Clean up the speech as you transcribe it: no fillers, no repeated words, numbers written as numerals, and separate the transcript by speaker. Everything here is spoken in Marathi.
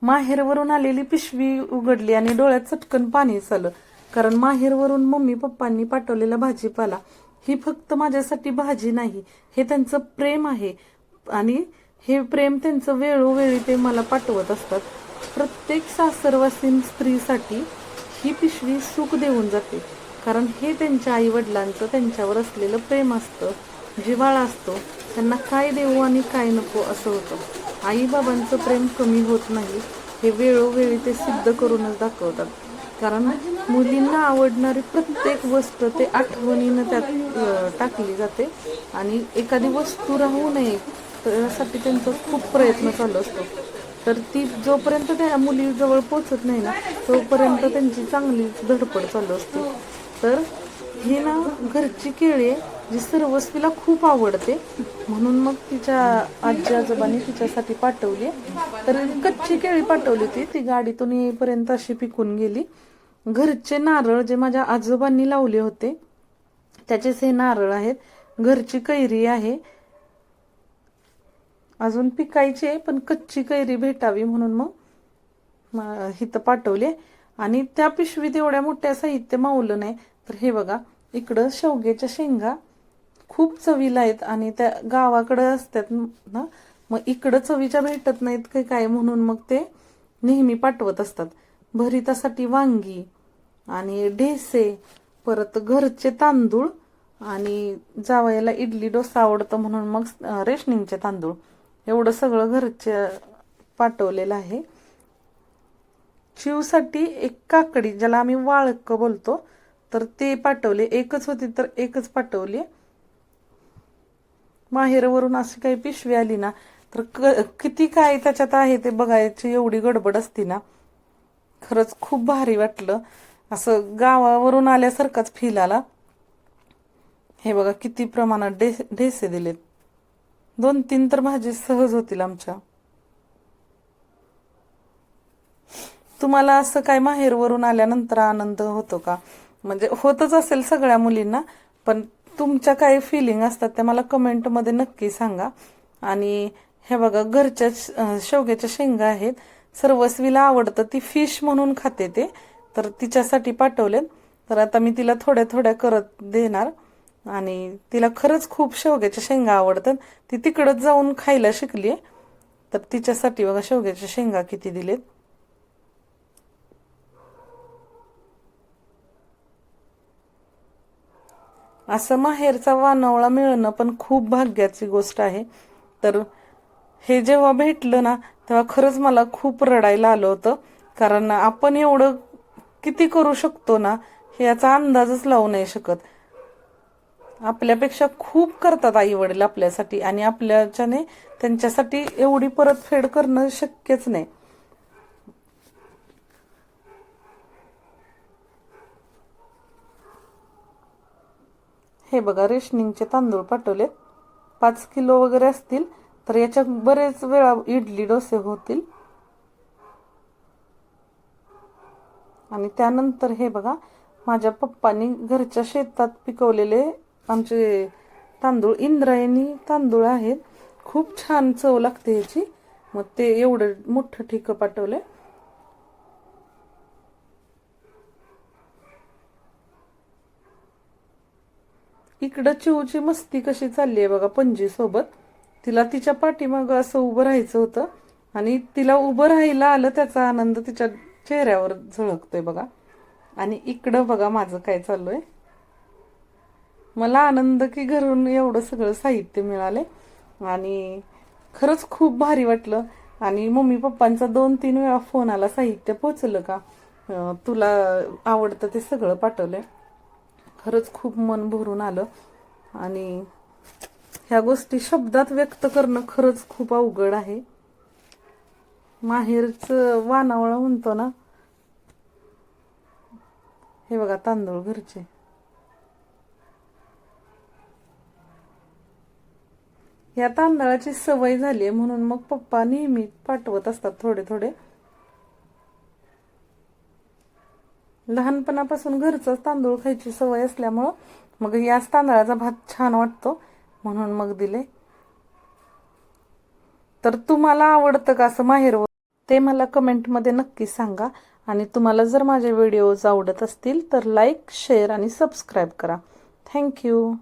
Speaker 1: माहेरवरून आलेली पिशवी उघडली आणि डोळ्यात चटकन पाणी आलं. कारण माहेरवरून मम्मी पप्पांनी पाठवलेला भाजीपाला ही फक्त माझ्यासाठी भाजी नाही, हे त्यांचं प्रेम आहे. आणि हे प्रेम त्यांचं वेळोवेळी ते मला पाठवत असतात. प्रत्येक सासरवासीन स्त्रीसाठी ही पिशवी सुख देऊन जाते. कारण हे त्यांच्या आई वडिलांचं त्यांच्यावर असलेलं प्रेम असतं, जिव्हाळा असतो. त्यांना काय देऊ आणि काय नको असं होतं. आईबाबांचं प्रेम कमी होत नाही, हे वेळोवेळी ते सिद्ध करूनच दाखवतात. कारण मुलींना आवडणारी प्रत्येक वस्तू ते आठवणीनं त्यात टाकली जाते आणि एखादी वस्तू राहू नये त्यासाठी त्यांचा खूप प्रयत्न चालू असतो. तर ती जोपर्यंत त्या मुलीजवळ पोचत नाही ना, तोपर्यंत त्यांची चांगली धडपड चालू असते. तर ही ना घरची केळी जी सर्वस्वीला खूप आवडते, म्हणून मग तिच्या आजी आजोबांनी तिच्यासाठी पाठवली. तर कच्ची केळी पाठवली होती, ती गाडीतून येईपर्यंत अशी पिकून गेली. घरचे नारळ जे माझ्या आजोबांनी लावले होते त्याचेच हे नारळ आहेत. घरची कैरी आहे, अजून पिकायचे पण कच्ची कैरी भेटावी म्हणून मग हिथं पाठवले. आणि त्या पिशवीत एवढ्या मोठ्या साहित्य मावलं नाही. तर हे बघा, इकडं शेवग्याच्या शेंगा खूप चवीला आहेत आणि त्या गावाकडं असतात ना, मग इकडं चवीच्या भेटत नाहीत काही काय, म्हणून मग ते नेहमी पाठवत असतात. भरितासाठी वांगी आणि ढेसे, परत घरचे तांदूळ, आणि जावयाला इडली डोसा आवडतं म्हणून मग रेशनिंगचे तांदूळ, एवढं सगळं घरचे पाठवलेलं आहे. चिवसाठी एक काकडी, ज्याला आम्ही वाळक बोलतो, तर ते पाठवले. एकच होती तर एकच पाठवली. माहेरवरून अशी काही पिशवी आली ना, तर किती काय त्याच्यात आहे ते बघायची एवढी गडबड असती ना. खरंच खूप भारी वाटलं, असं गावावरून आल्यासारखाच फील आला. हे बघा किती प्रमाणात ढेसे दिलेत. 2-3 तर भाजी सहज होतील आमच्या. तुम्हाला असं काय माहेरवरून आल्यानंतर आनंद होतो का? म्हणजे होतच असेल सगळ्या मुलींना, पण तुमच्या काय फिलिंग असतात त्या मला कमेंटमध्ये नक्की सांगा. आणि हे बघा, घरच्या शेवग्याच्या शेंगा आहेत. सर्वस्वीला आवडतं, ती फिश म्हणून खाते ते, तर तिच्यासाठी पाठवलेत. तर आता मी तिला थोड्या थोड्या करत देणार. आणि तिला खरंच खूप शेवग्याच्या शेंगा आवडतात, ती तिकडच जाऊन खायला शिकली. तर तिच्यासाठी बघा शेवग्याच्या शेंगा किती दिलेत. असं माहेरचा वानवळा मिळणं पण खूप भाग्याची गोष्ट आहे. तर हे जेव्हा भेटलं ना, तेव्हा खरंच मला खूप रडायला आलं होतं. कारण आपण एवढं किती करू शकतो ना, हे याचा अंदाजच लावू नाही शकत. आपल्यापेक्षा खूप करतात आई वडील आपल्यासाठी, आणि आपल्याच्याने त्यांच्यासाठी एवढी परतफेड करणं शक्यच नाही. हे बघा, रेशनिंगचे तांदूळ पाठवलेत. 5 किलो वगैरे असतील, तर याच्यात बरेच वेळा इडली डोसे होतील. आणि त्यानंतर हे बघा, माझ्या पप्पांनी घरच्या शेतात पिकवलेले आमचे तांदूळ, इंद्रायणी तांदूळ आहेत. खूप छान चव लागते याची. मग ते एवढं मोठं ठिक पाठवले. इकडं चिवची मस्ती कशी चालली आहे बघा पणजी सोबत. तिला तिच्या पाठीमागं असं उभं राहायचं होतं, आणि तिला उभं राहायला आलं त्याचा आनंद तिच्या चेहऱ्यावर झळकतोय बघा. आणि इकडं बघा माझं काय चालू आहे. मला आनंद की घरून एवढं सगळं साहित्य मिळाले, आणि खरंच खूप भारी वाटलं. आणि मम्मी पप्पांचा 2-3 वेळा फोन आला, साहित्य पोचलं का, तुला आवडतं ते सगळं पाठवलंय. खरंच खूप मन भरून आलं. आणि ह्या गोष्टी शब्दात व्यक्त करणं खरंच खूप अवघड आहे. माहेरचं वानावळा म्हणतो ना. हे बघा तांदूळ घरचे. या तांदळाची सवय झाली आहे म्हणून मग पप्पा नेहमी पाठवत असतात थोडे थोडे. लहानपणापासून घरचाच तांदूळ खायची सवय असल्यामुळं मग याच तांदळाचा भात छान वाटतो म्हणून मग दिले. तर तुम्हाला आवडतं का असं माहेरवर? ते मला कमेंटमध्ये नक्की सांगा. आणि तुम्हाला जर माझे व्हिडिओज आवडत असतील तर लाईक, शेअर आणि सबस्क्राईब करा. थँक्यू.